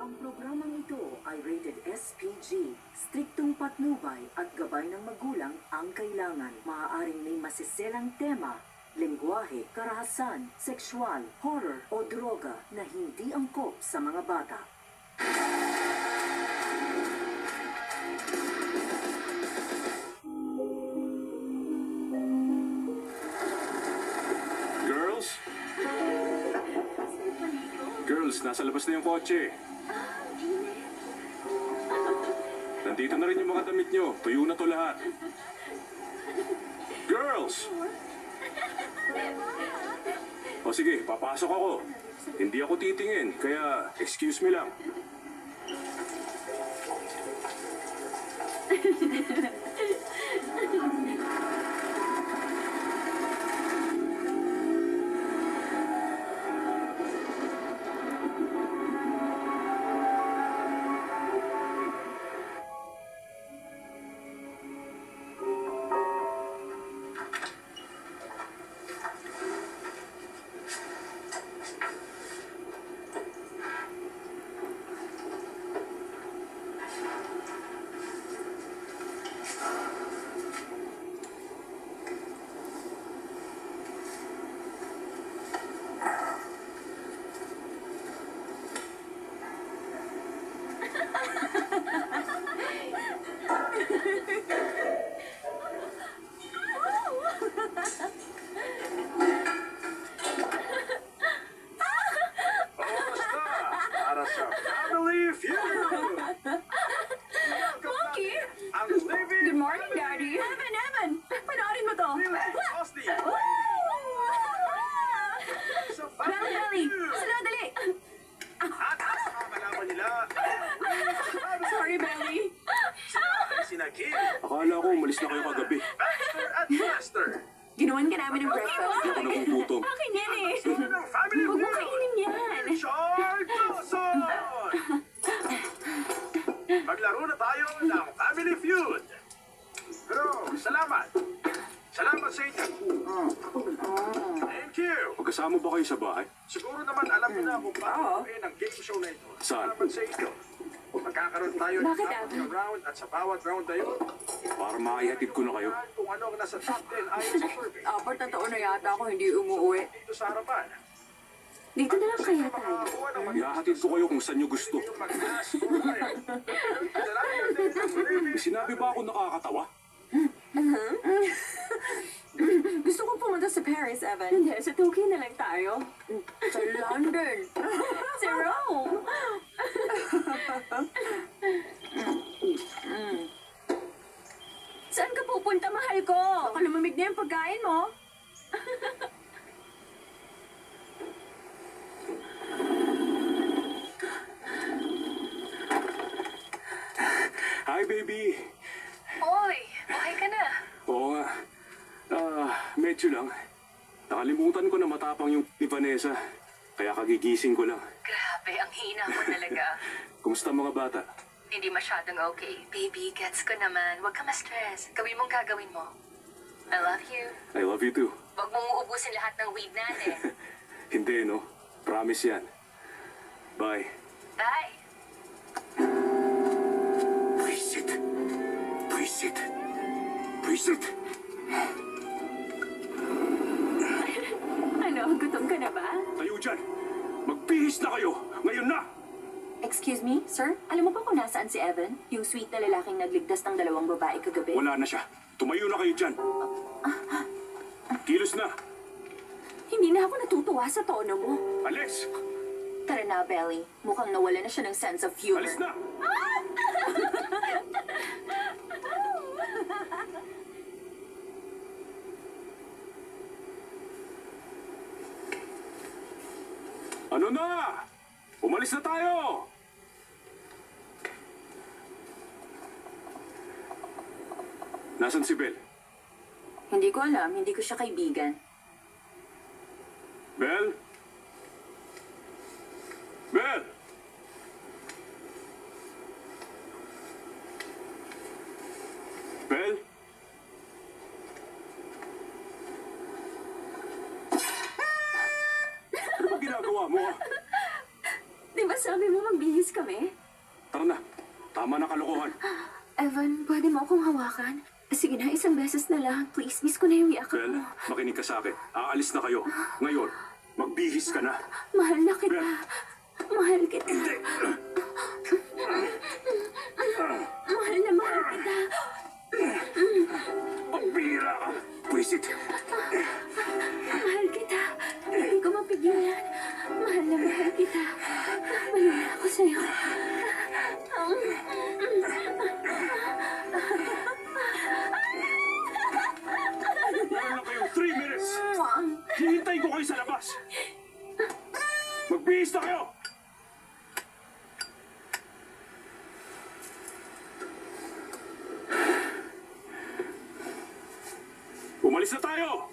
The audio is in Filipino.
Ang programang ito ay rated SPG. Striktong patnubay at gabay ng magulang ang kailangan. Maaaring may masiselang tema, lengguwahe, karahasan, sexual, horror o droga na hindi angkop sa mga bata. Girls? Girls, nasa labas na yung kotse. Nandito na rin yung mga damit nyo. Tuyo na to lahat. Girls! O sige, papasok ako. Hindi ako titingin, kaya excuse me lang. Para sa Family Feud! Monkey! Ang living... Good morning, Daddy! Evan! Panoorin mo to! Austin! Sa Belly! Sala, dali! At ang kalaban nila, Sorry, Belly! sina Kim, akala ko umalis na kayo kagabi. Baxter at Master. Ginawan ka namin ng breakfast. Hindi ako nagugutom. Akin yan eh! Ng Family Huwag mo Feud! kainin yan! Richard Dawson! Maglaro na tayo ng Family Feud. Pero, salamat. Salamat sa inyo. Thank you. Magkasama ba kayo sa bahay? Siguro naman alam mo na kung paano gawin ang game show na ito. Saan? Salamat sa inyo. Magkakaroon tayo ng Bakit, apat Abby? na round at sa bawat round na yun, Para maihatid ko na kayo. kung ano ang nasa top 10 ayon sa survey. Apat na taon na yata ako hindi umuwi. Dito sa harapan. Dito na lang kaya tayo. Makakuha ng Ihahatid ko kayo kung saan nyo gusto. yung mag-ask for kayo. Dalangin natin ang living Sinabi ba ako nakakatawa? Gusto ko pumunta sa Paris, Evan. Hindi, sa Tokyo na lang tayo. Sa London. Sa Rome. Saan ka pupunta, mahal ko? Baka lumamig na yung pagkain mo. Hi, baby! Oy, okay ka na. Oo nga. Medyo lang. Nakalimutan ko na matapang yung ni Vanessa. Kaya kagigising ko lang. Grabe, ang hina mo talaga. Kumusta mga bata? Hindi masyadong okay. Baby, gets ko naman. Huwag ka ma-stress. Gawin mong gagawin mo. I love you. I love you too. Huwag mong uubusin lahat ng weed natin. Hindi, no? Promise yan. Bye. Bye. Visit. Visit. Visit. Ano, gutom ka na ba? Tayo dyan! Magbihis na kayo! Ngayon na! Excuse me, sir? Alam mo ba kung nasaan si Evan? Yung sweet na lalaking nagligtas ng dalawang babae kagabi? Wala na siya. Tumayo na kayo dyan. Kilos na. Hindi na ako natutuwa sa tono mo. Alis! Tara na, Belly. Mukhang nawala na siya ng sense of humor. Alis na! Ano na? Umalis na tayo! Nasaan si Belle? Hindi ko alam. Hindi ko siya kaibigan. Belle? Belle! Belle? Ano ba ginagawa mo? Di ba sabi mo bihis kami? Tara na. Tama na kalokohan. Evan, pwede mo akong hawakan? Sige na, isang beses na lang. Please, miss ko na yung yakap Bel, mo. makinig ka sa akin. Aalis na kayo. Ngayon, magbihis ka na. Mahal na kita. Bel. Mahal kita. Hindi. Mahal na mahal kita. Pagbihira ka. Wisit. Mahal kita. Hindi ko mapigilan. Mahal na mahal kita. Mahal na ako sa'yo. Meron lang kayong 3 minutes. Hihintay ko kayo sa labas. Magbihis na kayo. Umalis na tayo!